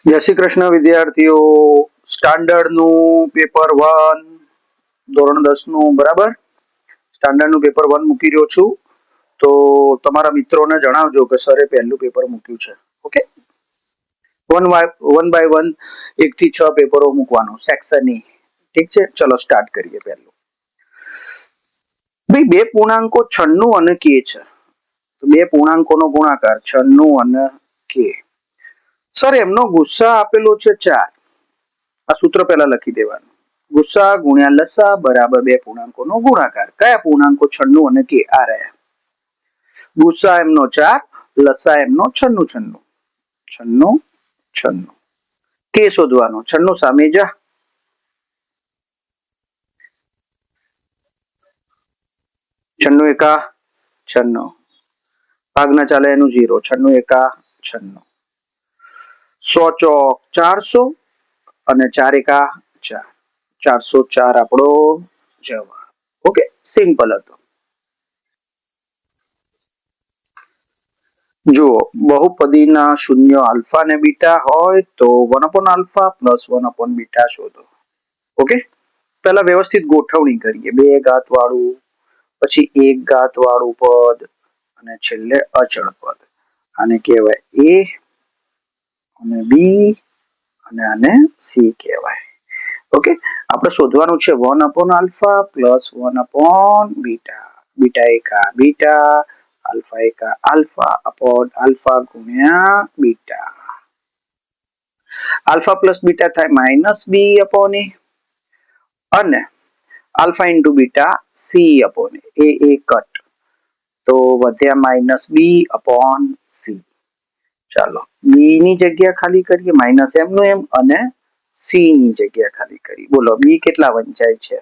જય શ્રી કૃષ્ણ વિદ્યાર્થીઓ. સ્ટાન્ડર્ડ નું પેપર 1 ધોરણ 10 નું બરાબર. સ્ટાન્ડર્ડ નું પેપર 1 મૂકી રહ્યો છું. તો તમારા મિત્રોને જણાવજો કે સરે પહેલું પેપર મૂક્યું છે. ઓકે, વન બાય વન 1 થી 6 પેપરો મૂકવાનું સેક્શન ની. ઠીક છે, ચલો સ્ટાર્ટ કરીએ. પહેલું ભાઈ, બે પૂર્ણાંકો 96 અને કે છે. તો બે પૂર્ણાંકોનો ગુણાકાર 96 અને કે. સર, એમનો ગુસ્સા આપેલો છે 4. આ સૂત્ર પહેલા લખી દેવાનું. ગુસ્સા ગુણ્યા લસા બરાબર બે પૂર્ણાંકોનો ગુણાકાર. કયા પૂર્ણાંકો? 96 અને કે. આ રહ્યા. ગુસ્સા એમનો 4, લસા એમનો 96. 96 96. કે શોધવાનો. 96 સામે જા. 96 એકા 96. ભાગના ચાલે એનું 0. 96 એકા 96. 100 ચોક 400 અને 4 એકા 4. 404 આપણો જવાબ. ઓકે, સિમ્પલ હતો. જુઓ, બહુપદીના શૂન્ય આલ્ફા ને બીટા હોય તો 1 આલ્ફા પ્લસ 1 બીટા શોધો. ઓકે, પહેલા વ્યવસ્થિત ગોઠવણી કરીએ. 2 ઘાત વાળું, પછી 1 ઘાત વાળું પદ અને છેલ્લે અચળ પદ. આને કહેવાય એ અને બી અને આને સી કહેવાય. ઓકે, આપણે શોધવાનું છે 1 આલ્ફા પ્લસ 1 બીટા. બીટા એકા બીટા, આલ્ફા એકા આલ્ફા અપોન આલ્ફા ગુણ્યા બીટા. આલ્ફા પ્લસ બીટા થાય માઇનસ બી અપોન એ અને alpha into beta C upon A cut. તો વધ્યા માઇનસ બી અપોન સી. ચાલો, બી ની જગ્યા ખાલી કરીએ, માઇનસ એમનું એમ, અને સી ની જગ્યા ખાલી કરી. બોલો, બી કેટલા વંચાય છે?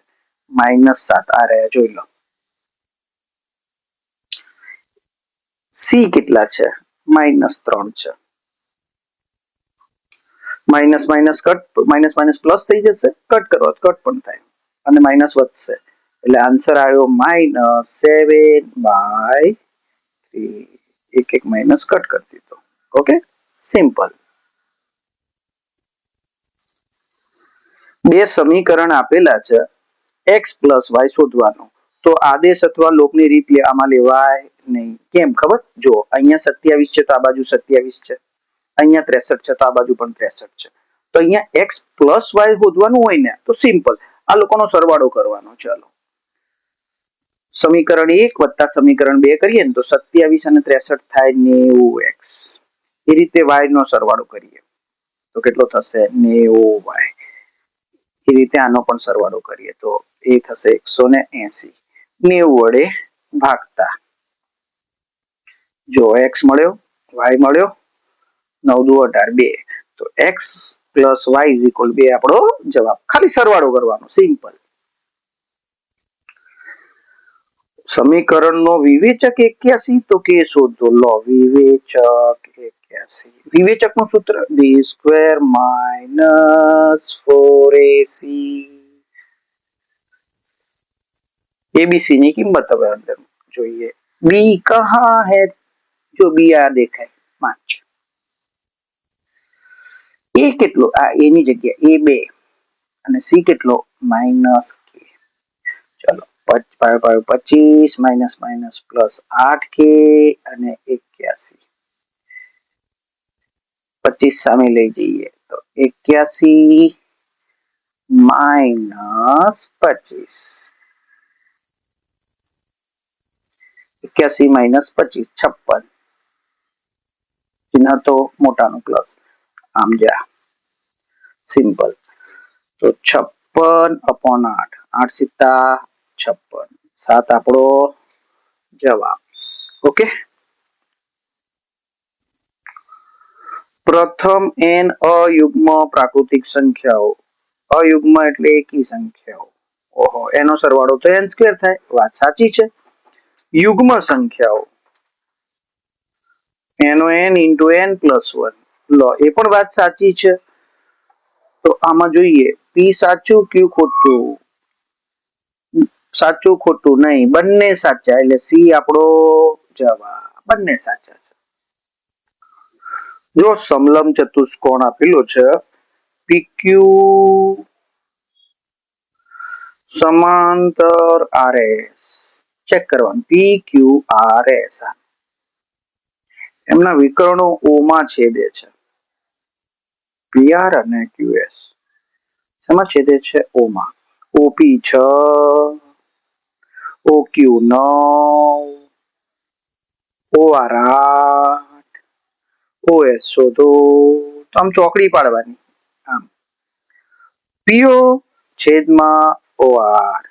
-7. આ રહ્યા, જોઈ લો. સી કેટલા છે? -3 છે. Minus minus cut, minus minus plus થઈ જશે. કટ કરો કટ પણ થાય અને માઇનસ વધશે. એટલે આન્સર આવ્યો -7/3. એક એક માઇનસ કટ કરી દીધો. Okay, simple. બે સમીકરણ આપેલા છે, એક્સ પ્લસ વાય શોધવાનું. તો આદેશ અથવા લોકની રીત આમાં લેવાય નહીં. કેમ ખબર? જો, અહીંયા 27 છે તો આ બાજુ 27 છે. અહીંયા 63 છે તો આ બાજુ પણ 63 છે. તો અહીંયા એક્સ પ્લસ વાય શોધવાનું હોય ને તો સિમ્પલ, આ લોકોનો સરવાળો કરવાનો. ચાલો, સમીકરણ 1 વત્તા સમીકરણ 2 કરીએ ને તો 27 અને 63 થાય 90x. એ રીતે વાય નો સરવાળો કરીએ તો કેટલો થશે? 90y. એ રીતે આનો પણ સરવાળો કરીએ તો એ થશે 180. 90 વડે ભાગતા. જો, એક્સ મળ્યો, વાય મળ્યો, 9 દુ 18, 2. તો x plus y is equal 2 આપણો જવાબ. ખાલી સરવાળો કરવાનો, સિમ્પલ. સમીકરણનો વિવેચક 81 તો કે શોધો. લો, વિવેચક 81. વિવેચકનું સૂત્ર b² - 4ac. એબીસી ની કિંમત હવે અંદર જોઈએ. બી કહા હે? જો બી આ દેખાય 5. એ કેટલો? આ એ ની જગ્યા એ 2 અને સી કેટલો? -k. ચલો, 25 માઇનસ માઇનસ પ્લસ 8k અને 81. 25 સામે લઈ જઈએ તો 81 માઇનસ 25. 81 માઇનસ 25 56. ચિહ્ન તો મોટાનું પ્લસ. આમ જા, સિમ્પલ. તો 56/8. 8 સિત્તા 56. 7 આપણો જવાબ. ઓકે, પ્રથમ n અયુગ્મ પ્રાકૃતિક સંખ્યાઓ. અયુગ્મ એટલે એકી સંખ્યાઓ. ઓહો, એનો સરવાળો તો n² થાય. વાત સાચી છે. યુગ્મ સંખ્યાઓ એનો n into n plus 1. લો, એ પણ વાત સાચી છે. તો આમાં જોઈએ, પી સાચું ક્યુ ખોટું? સાચું ખોટું નહીં, બંને સાચા. એટલે સી આપણો જવાબ. બંને સાચા છે. જો સમલંબ ચતુષ્કોણ આપેલો છે પીક્યુ સમાંતર આરએસ, ચેક કરવાનું PQRS, એમના વિકર્ણો ઓ માં છેદે છે, PR અને QS શેમાં છેદે છે? ઓ માં. OP 6, OQ 9, OR 8, OS શોધો. તો આમ ચોકડી પાડવાની, આમ PO છેદમાં OR,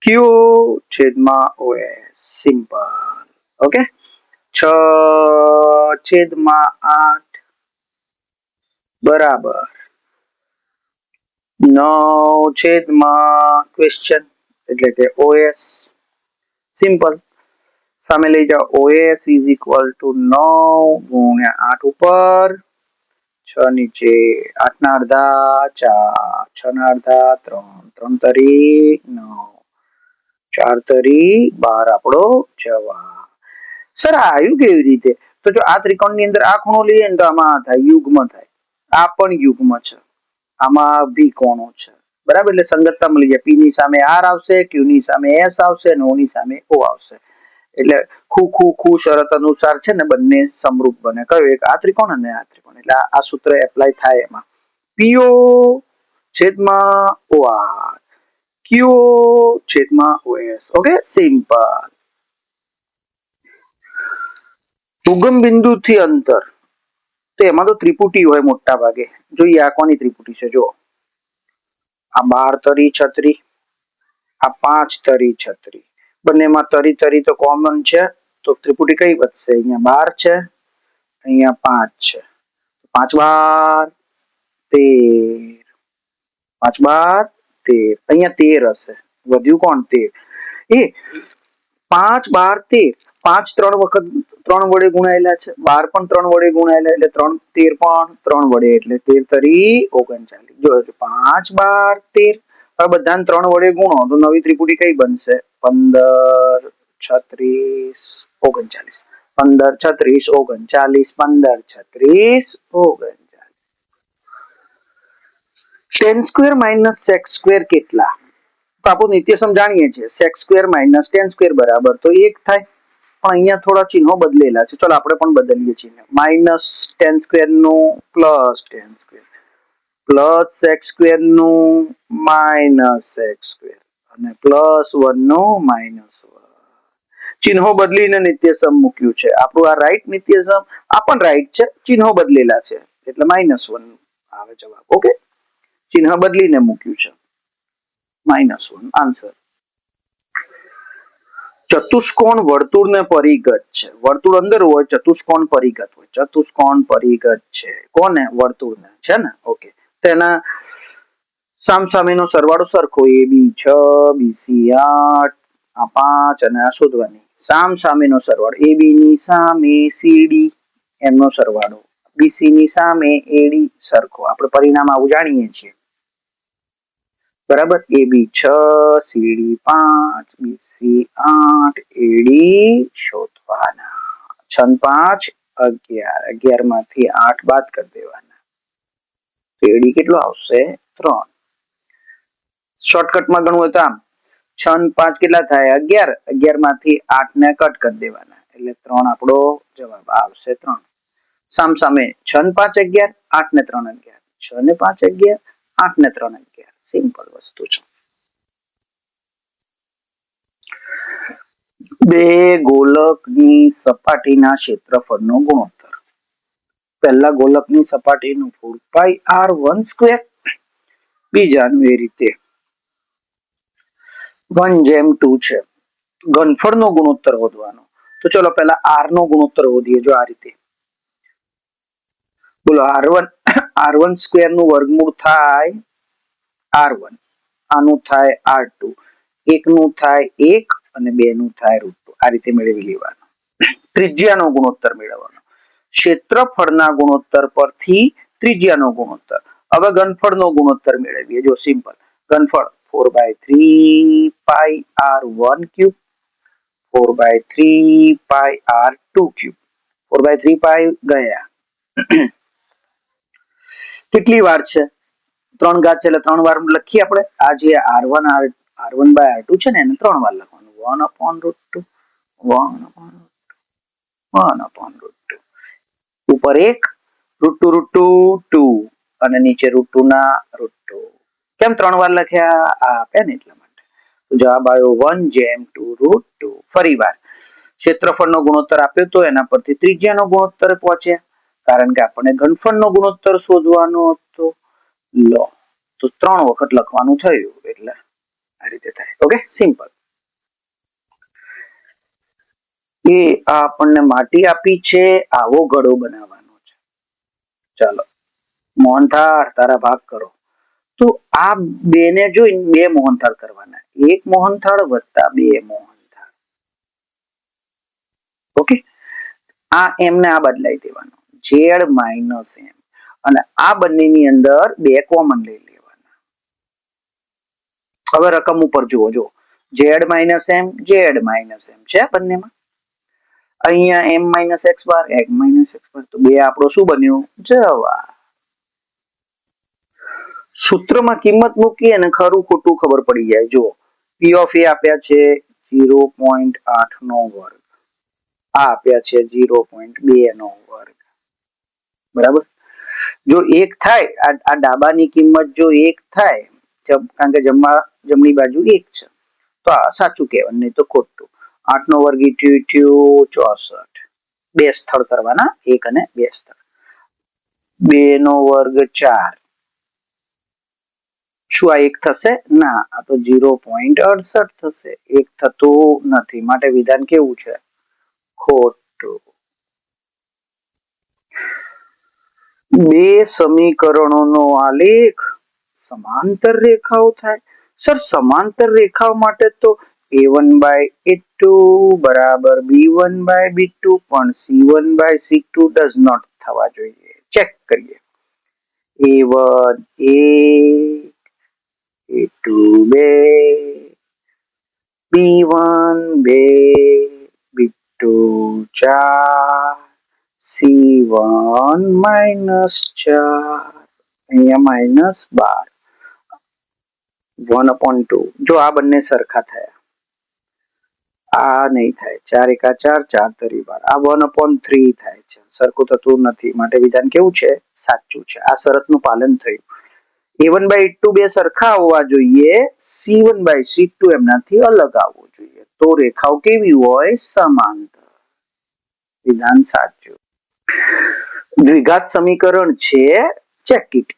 Q છેદમાં OS, સિમ્પલ. ઓકે, 6/8 બરાબર 9 ક્વેશ્ચન એટલે કે OS, સિમ્પલ. સામે લઈ જાઓ, OS ઇઝ ઇક્વલ ટુ 9 ગુણ્યા 8 ઉપર, 6 નીચે, 8 ના અડધા 4, 6 ના અડધા 3, 3 તરી 9, 4 તરી 12 આપણો જવાબ. સર આવ્યું કેવી રીતે? તો જો આ ત્રિકોણની અંદર આ ખૂણો લઈએ ને તો આમાં થાય યુગ્મ થાય, આ પણ યુગ્મ છે, આમાં બી કોણો છે, બરાબર. એટલે સંગતતા મળી જાય. પી ની સામે આર આવશે, ક્યુ ની સામે એસ આવશે અને ઓ ની સામે ઓ આવશે. એટલે ખુ શરત અનુસાર છે ને બંને સમરૂપ બને. કયો? એક આ ત્રિકોણ અને આ ત્રિકોણ. એટલે આ સૂત્ર એપ્લાય થાય એમાં. પીઓ છેદમાં ઓઆર, ક્યુઓ છેદમાં ઓએસ. Okay, simple. ઉગમ બિંદુ થી અંતર, તો એમાં તો ત્રિપુટી હોય મોટા ભાગે. જોઈએ આ કોની ત્રિપુટી છે? જો આ 12 તરી 36, આ 5 તરી 36, બંનેમાં તરી તરી તો કોમન છે, તો ત્રિપુટી કઈ વધશે? અહીંયા 12 છે, અહીંયા 5 છે, 5 12 13, 5 12 13, અહીંયા 13 હશે, વધ્યું કોણ? 13. એ 5 12 13, 5 3 વખત 3 વડે ગુણાયેલા છે, 12 પણ 3 વડે ગુણાયેલા, એટલે 3 13 પણ 3 વડે, એટલે 13 તરી 39. જો 5 12 13, હવે બધાને 3 વડે ગુણો તો નવી ત્રિપુટી કઈ બનશે? 15 36 39, 15 36 39, 15 36 39. Ten square minus six square કેટલા? તો આપણે નિત્યસમ જાણીએ છીએ, six square minus ten square બરાબર તો 1 થાય. પણ અહીંયા થોડા ચિહ્નો બદલેલા છે, ચલો આપણે પણ બદલીએ છીએ. માઇનસ ટેન સ્ક્વેર નું plus ten square, plus six square નું માઇનસ સેક્સ સ્ક્વેર, અને +1 નું -1. ચિહ્નો બદલીને નિત્યસમ મૂક્યું છે. આપણું આ રાઈટ નિત્યસમ, આ પણ રાઈટ છે, ચિહ્નો બદલેલા છે એટલે -1 આવે જવાબ. ઓકે, ચિહ્ન બદલીને મૂક્યું છે, -1 આન્સર. ચતુષ્કોણ વર્તુળને પરિગત છે. વર્તુળ અંદર હોય, ચતુષ્કોણ પરિગત હોય. ચતુષ્કોણ પરિગત છે કોને? વર્તુળને, છે ને? ઓકે, તેના સામસામેનો સરવાળો સરખો, AB 6, BC 8, આ 5 અને આ શોધવાની. સામસામેનો સરવાળો, AB ની સામે CD એમનો સરવાળો, BC ની સામે AD સરખો. આપણે પરિણામ આવું જાણીએ છીએ, બરાબર. AB 6, CD 5, BC 8, AD શોધવાના. 6 5 11, 11 માંથી 8 બાદ કરી દેવાના, તો AD કેટલો આવશે? 3. શોર્ટકટમાં ગણવું હોય તો આમ, 6 ને 5 કેટલા થાય? 11, 11 માંથી 8 ને કટ કરી દેવાના, એટલે 3 આપણો જવાબ આવશે. 3. સામસામે 6 ને 5 11, 8 ને 3 11, 6 ને 5 11, 8 ને 3 11. સિમ્પલ વસ્તુ છે. બે ગોલકની સપાટીના ક્ષેત્રફળનો ગુણોત્તર. પહેલા ગોલકની સપાટીનું 4πr1², બીજાનું એ રીતે 1:2 છે. ઘનફળનો ગુણોત્તર શોધવાનો. તો ચલો પહેલા r નો ગુણોત્તર શોધીએ. જો આ રીતે બોલો, r1² નું વર્ગમૂળ થાય r1, આનું થાય r2, 1 નું થાય 1 અને 2 નું થાય √2. આ રીતે મેળવી લેવાનું. ત્રિજ્યાનો ગુણોત્તર મેળવવાનો. ક્ષેત્રફળના ગુણોત્તર પરથી ત્રિજ્યાનો ગુણોત્તર. હવે ઘનફળનો ગુણોત્તર મેળવીએ. જો સિમ્પલ, ઘનફળ 4/3πr1³, 4/3πr2³, 4/3π ગયા, કેટલી વાર છે? 3 ઘાત છે એટલે 3 વાર લખીએ આપણે. આ જે r1/r2 છે ને એને 3 વાર લખવાનું. 1/√2 1/√2 ઉપર 1 √2 અને નીચે √2 ના √2. કેમ 3 વાર લખ્યા? આ આપે ને એટલા માટે. તો જવાબ આવ્યો 1/2 ફરી વાર ક્ષેત્રફળનો ગુણોત્તર આપ્યો તો એના પરથી ત્રિજ્યાનો ગુણોત્તર પહોંચ્યા, કારણ કે આપણને ઘનફળનો ગુણોત્તર શોધવાનો હતો. લો તો 3 વખત લખવાનું થયું એટલે આ રીતે થાય. Okay, simple. એ આપણને માટી આપી છે, આવો ઘડો બનાવવાનો છે. ચાલો મોહનથાળ તારા ભાગ કરો. તો આ બે ને જોઈને 2 મોહનથાળ કરવાના. 1 મોહનથાળ વત્તા 2 મોહનથાળ. ઓકે, આ એમ ને આ બદલાઈ દેવાનો. ઝેડ માઇનસ એમ અને આ બંનેની અંદર 2 કોમન લઈ લેવાના. હવે રકમ ઉપર જુઓ. જો ઝેડ માઇનસ એમ છે બંનેમાં. અહીંયા m માઇનસ એક્સ બાર તો 2 આપણો શું બન્યું? જવાબ. સૂત્રમાં કિંમત મૂકી અને ખરું ખોટું ખબર પડી જાય. જો p ઓફ a આપ્યા છે 0.8 નો વર્ગ, આ આપ્યા છે 0.2 નો વર્ગ. બરાબર. જો 1 થાય, આ ડાબાની કિંમત જો 1 થાય, કારણ કે જમણી બાજુ 1 છે, તો આ સાચું કહેવાનું, નહીં તો ખોટું. 8 નો વર્ગ થયું 64. 2 સ્થળ કરવાના, 1 અને 2 સ્થળ. 2 નો વર્ગ 4. શું આ 1 થશે? ના, આ તો 0.68 થશે. 1 થતું નથી, માટે વિધાન કેવું છે? ખોટું. 2 સમીકરણોનો આલેખ સમાંતર રેખાઓ થાય. સર, સમાંતર રેખાઓ માટે તો a1/a2 બરાબર b1/b2 પણ c1/c2 ડઝ નોટ થવા જોઈએ. ચેક કરીએ. a1 1, a2 2, b1 2, b2 4, c1 -4, અહીંયા -12. 1/2. જો આ બંને સરખા થયા, આ નહીં થાય. 4 એકા 4, 4 તરી 12. આ 1/3 થાય છે, સરખું થતું નથી, માટે વિધાન કેવું છે? સાચું છે. આ શરતનું પાલન થયું. a1/a2 બે સરખા હોવા જોઈએ, c1/c2 એમનાથી અલગ આવવું જોઈએ, તો રેખાઓ કેવી હોય? સમાંતર. વિધાન સાચું. દ્વિઘાત સમીકરણ છે, ચેક ઇટ.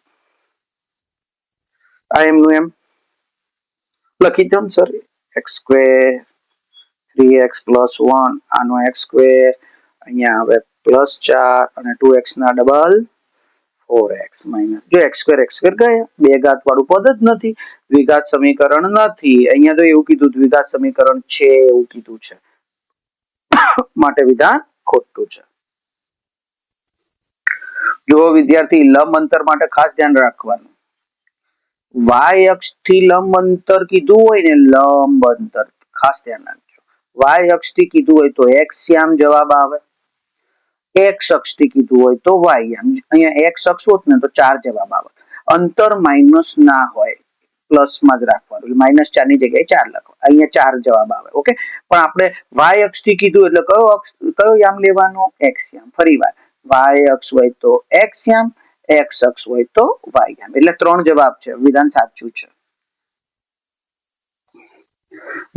આ એમનું એમ લખી દો સર. x2 3x + 1 આનો x2 અહીંયા હવે +4 અને 2x ના ડબલ 4x માઈનસ. જો x2 ગયા, 2 ઘાત વાળું પદ જ નથી, દ્વિઘાત સમીકરણ નથી. અહીંયા તો એવું કીધું દ્વિઘાત સમીકરણ છે, એવું કીધું છે, માટે વિધાન ખોટું છે. જો વિદ્યાર્થી, લંબ અંતર માટે ખાસ ધ્યાન રાખવાનું. y અક્ષ થી લંબ અંતર કીધું હોય ને, લંબ અંતર ખાસ ધ્યાન રાખજો. y અક્ષ થી કીધું હોય તો x યામ જવાબ આવે. x અક્ષ થી કીધું હોય તો y યામ. અહીંયા x અક્ષ હોત ને તો 4 જવાબ આવે. અંતર માઇનસ ના હોય, પ્લસ માં જ રાખવાનું. -4 ની જગ્યાએ 4 લખો. અહીંયા 4 જવાબ આવે. ઓકે, પણ આપણે y અક્ષ થી કીધું એટલે કયો યામ લેવાનો? x યામ. ફરી વાર, y અક્ષ હોય તો x યામ, x અક્ષ હોય તો y યામ. એટલે 3 જવાબ છે. વિધાન સાચું છે.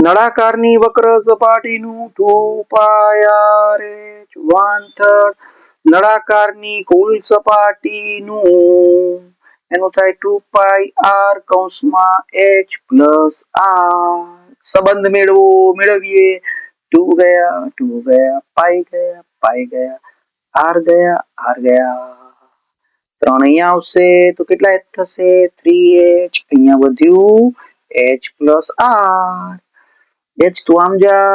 નળાકારની વક્ર સપાટીનું 2πr1/3 નળાકારની કુલ સપાટીનું એનું થાય 2πr કૌંસમાં h + r. સંબંધ મેળવીએ. 2 ગયા, 2 ગયા, પાઈ ગયા, પાઈ ગયા, r ગયા, r ગયા. 3 અહીંયા આવશે તો કેટલા h થશે? 3h. અહીંયા વધ્યું h + r. h તો આમ જા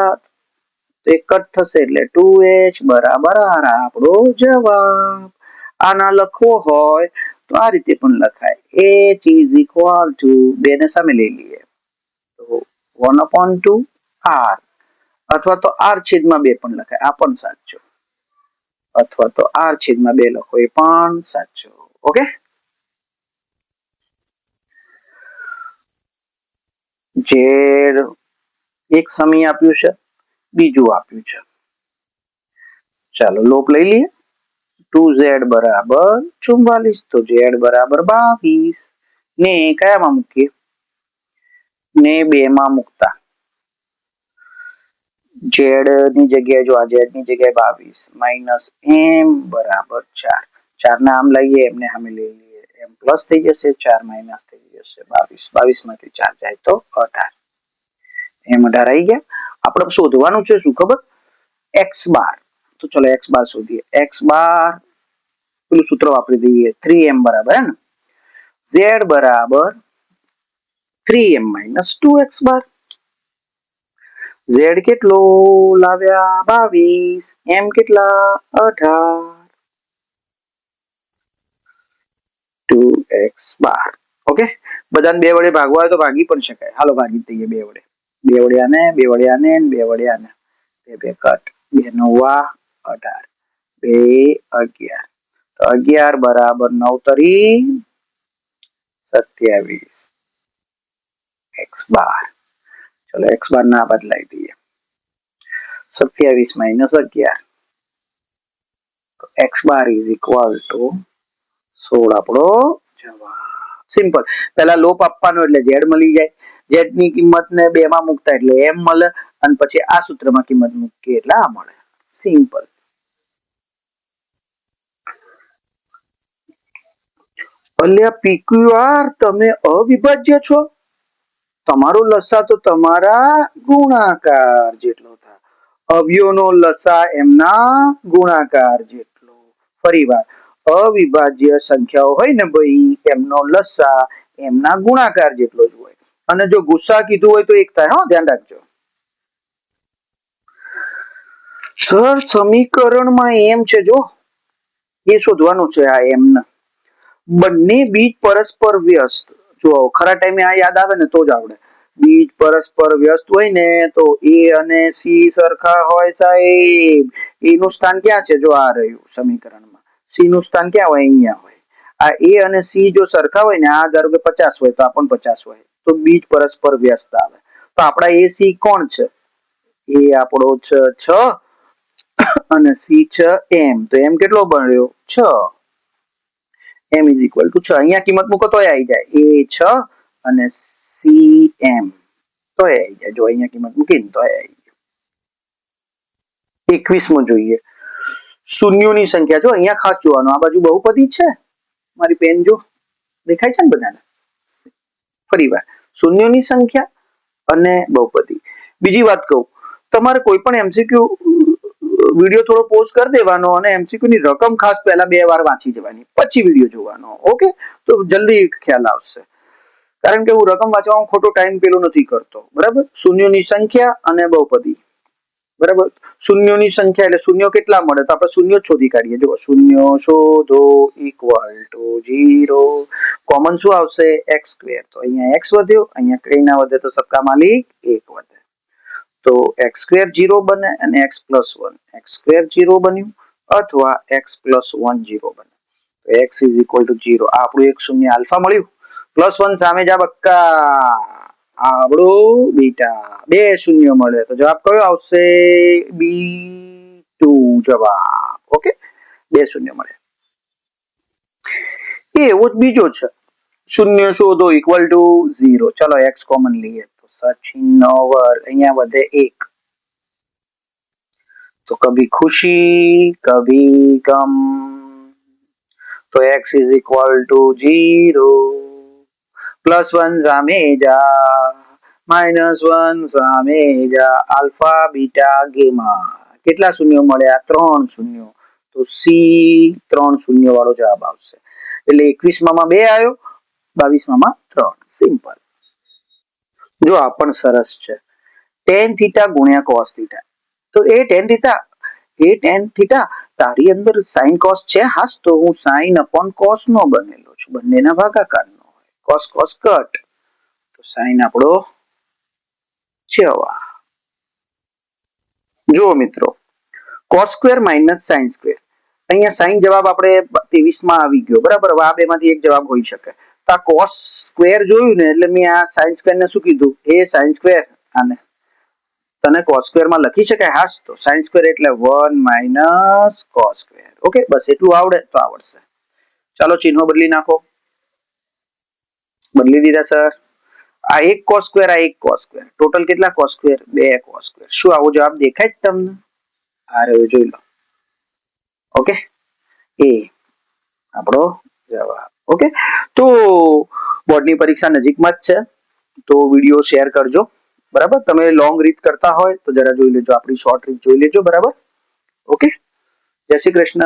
તો એક જ થશે, એટલે 2h બરાબર r. આપણો જવાબ. આના લખવો હોય તો આ રીતે પણ લખાય. h = 2 ને સામે લઈ લઈએ તો 1/2 r, અથવા તો r/2 પણ લખાય. આ પણ સાચું. અથવા તો r છેદમાં 2 લખો એ પણ સાચું. ઓકે, ઝેડ એક સમી આપ્યું છે, બીજું આપ્યું છે. ચાલો લોપ લઈ લઈએ. 2z બરાબર 44, તો z બરાબર 22 ને કયામાં મૂકીએ ને 2 માં મૂકતા z ની જગ્યાએ જો આ z ની જગ્યાએ 22 માઇનસ m બરાબર 4. 4 ના આમ લઈએ એમને સામે લઈ લઈએ, m પ્લસ થઈ જશે, 4 માઇનસ થઈ જશે 22. 22 માંથી 4 જાય તો 18. m 18 આવી ગયા. આપણે શોધવાનું છે શું ખબર, x બાર. તો ચલો x બાર શોધીએ. x બાર પેલું સૂત્ર વાપરી દઈએ, 3m બરાબર હે ને, z બરાબર 3m માઇનસ 2x બાર. z કેટલો લાવ્યા 22, m કેટલા 18, 2x બાર. ઓકે, બધાને 2 વડે ભાગવા હોય તો ભાગી પણ શકાય. હાલો ભાગી દઈએ 2 વડે. 2 વડે આને, 2 વડે આને, 2 વડે આને, 2 કટ, 2 નવા 18, 2 11. તો 11 બરાબર 9 તરી 27 x બાર. ચલો x બાર ના બદલાઈ દઈએ, 27 માઇનસ 11, તો x bar is equal to 16 આપણો જવાબ. સિમ્પલ. પહેલા લોપ આપવાનો એટલે z મળી જાય, z ની કિંમત ને 2 માં મૂકતા એટલે m મળે, અને પછી આ સૂત્રમાં કિંમત મૂકીએ એટલે આ મળે. સિમ્પલ. અલ્યા PQR તમે અવિભાજ્ય છો, તમારો લસા તો તમારા ગુણાકાર જેટલો થાય, અવયવનો લસા એમના ગુણાકાર જેટલો. ફરીવાર, અવિભાજ્ય સંખ્યાઓ હોય ને ભાઈ, એમનો લસા એમના ગુણાકાર જેટલો જ હોય. અને જો ગુસ્સા કીધું હોય તો એક થાય, હા ધ્યાન રાખજો. સર સમીકરણમાં એમ છે, જો એ શોધવાનું છે. આ એમ બંને બીજ પરસ્પર વ્યસ્ત. જો ખરા ટાઈમે આ યાદ આવે ને તો જ આવડે. બીજ પરસ્પર વ્યસ્ત હોય ને તો a અને c સરખા હોય સાહેબ. એનું સ્થાન ક્યાં છે, જો આ રહ્યું સમીકરણમાં. c નું સ્થાન ક્યાં હોય, અહીંયા હોય. આ a અને c જો સરખા હોય ને, આ ધારો કે 50 હોય તો આ પણ 50 હોય, તો બીજ પરસ્પર વ્યસ્ત આવે. તો આપણા a c કોણ છે, એ આપણો છે 6 અને c છે m. તો m કેટલો બન્યો 6, m ઇઝ ઇક્વલ ટુ 6. અહીંયા કિંમત મૂકો તોય આવી જાય, a 6 અને c m તોય આવી જાય. જો અહીંયા કિંમત મૂકીને તોય આવી જાય. 21મો જોઈએ, શૂન્યોની સંખ્યા. જો અહીંયા ખાસ જોવાનું, આ બાજુ બહુપદી છે. મારી પેન જો દેખાય છે ને બધાને. ફરી વાર, શૂન્યોની સંખ્યા અને બહુપદી. બીજી વાત કહું, તમારે કોઈ પણ એમસીક્યુ વિડીયો થોડો પોઝ કરી દેવાનો અને એમસીક્યુ ની રકમ ખાસ પહેલા 2 વાર વાંચી જવાની, પછી વિડીયો જોવાનો. ઓકે, તો જલ્દી ખ્યાલ આવશે. કારણ કે હું રકમ વાંચવામાં ખોટો ટાઈમ પેલો નથી કરતો. બરાબર, શૂન્યોની સંખ્યા અને બહુપદી. બરાબર, શૂન્યોની સંખ્યા એટલે શૂન્યો કેટલા મળે, તો આપણે શૂન્યો જ શોધી કાઢીએ. જો શૂન્યો શોધો ઇક્વલ ટુ 0. કોમન શું આવશે, x સ્ક્વેર. તો અહીંયા x વધ્યો, અહીંયા કઈ ના વધે તો સબકા માલિક 1 વધે. તો x સ્ક્વેર 0 બને અને x પ્લસ 1. x સ્ક્વેર 0 બન્યું અથવા x પ્લસ 1 0 બને. તો x ઇઝ ઇક્વલ ટુ 0. આપણું એક શૂન્ય આલ્ફા મળ્યું. પ્લસ 1 સામે જા બક્કા, આપણું બીટા. 2 શૂન્ય મળે તો જવાબ કયો આવશે, B2 જવાબ. ઓકે, 2 શૂન્ય મળે. એવો જ બીજો છે, શૂન્ય શોધો ઇક્વલ ટુ 0. ચલો x કોમન લઈએ તો સચિન નો વર્ગ, અહીંયા વધે 1. તો કભી ખુશી કભી ગમ, તો x is equal to 0. Plus 1 સામે જા, માઇનસ 1 સામે જા, આલ્ફા બીટા ગેમા. કેટલા શૂન્યો મળ્યા, 3 શૂન્યો. તો સી 3 શૂન્ય વાળો જવાબ આવશે. એટલે 21માં 2 આવ્યો, 22માં 3. સિમ્પલ. જો આ પણ સરસ છે, tan થીટા ગુણ્યા cos થીટા. તો એ tan થીટા તારી અંદર sin cos છે. હાસ, તો હું sin upon cos નો બનેલો છું, બંનેના ભાગાકાર નો હોય. cos cos કટ, તો sin આપણો જવાબ. જો મિત્રો, cos square minus sin square, અહીંયા સાઈન જવાબ આપણે 23 માં આવી ગયો બરાબર. હવે આ બે માંથી એક જવાબ હોઈ શકે. તો આ કોસ સ્ક્વેર જોયું ને એટલે મેં આ સાઈન સ્ક્વેર ને શું કીધું? એ સાઈન સ્ક્વેર. આને તને કોસ સ્ક્વેર માં લખી શકાય? હાસ તો સાઈન સ્ક્વેર એટલે 1 માઇનસ કોસ સ્ક્વેર. ઓકે, બસ એટલું આવડે તો આવડશે. ચાલો ચિહ્નો બદલી નાખો. બદલી દીધા સર. આ એક કોસ સ્ક્વેર, આ એક કોસ સ્ક્વેર, ટોટલ કેટલા કોસ સ્ક્વેર? 2 cos square. શું આવો જવાબ દેખાય જ તમને? આ રહ્યો જોઈ લો. ઓકે, એ આપણો જવાબ. ઓકે, તો બોર્ડની પરીક્ષા નજીકમાં જ છે, તો વિડીયો શેર કરજો બરાબર. તમે લોંગ રીત કરતા હોય તો જરા જોઈ લેજો, આપણી શોર્ટ રીત જોઈ લેજો બરાબર. ઓકે, જય શ્રી કૃષ્ણ.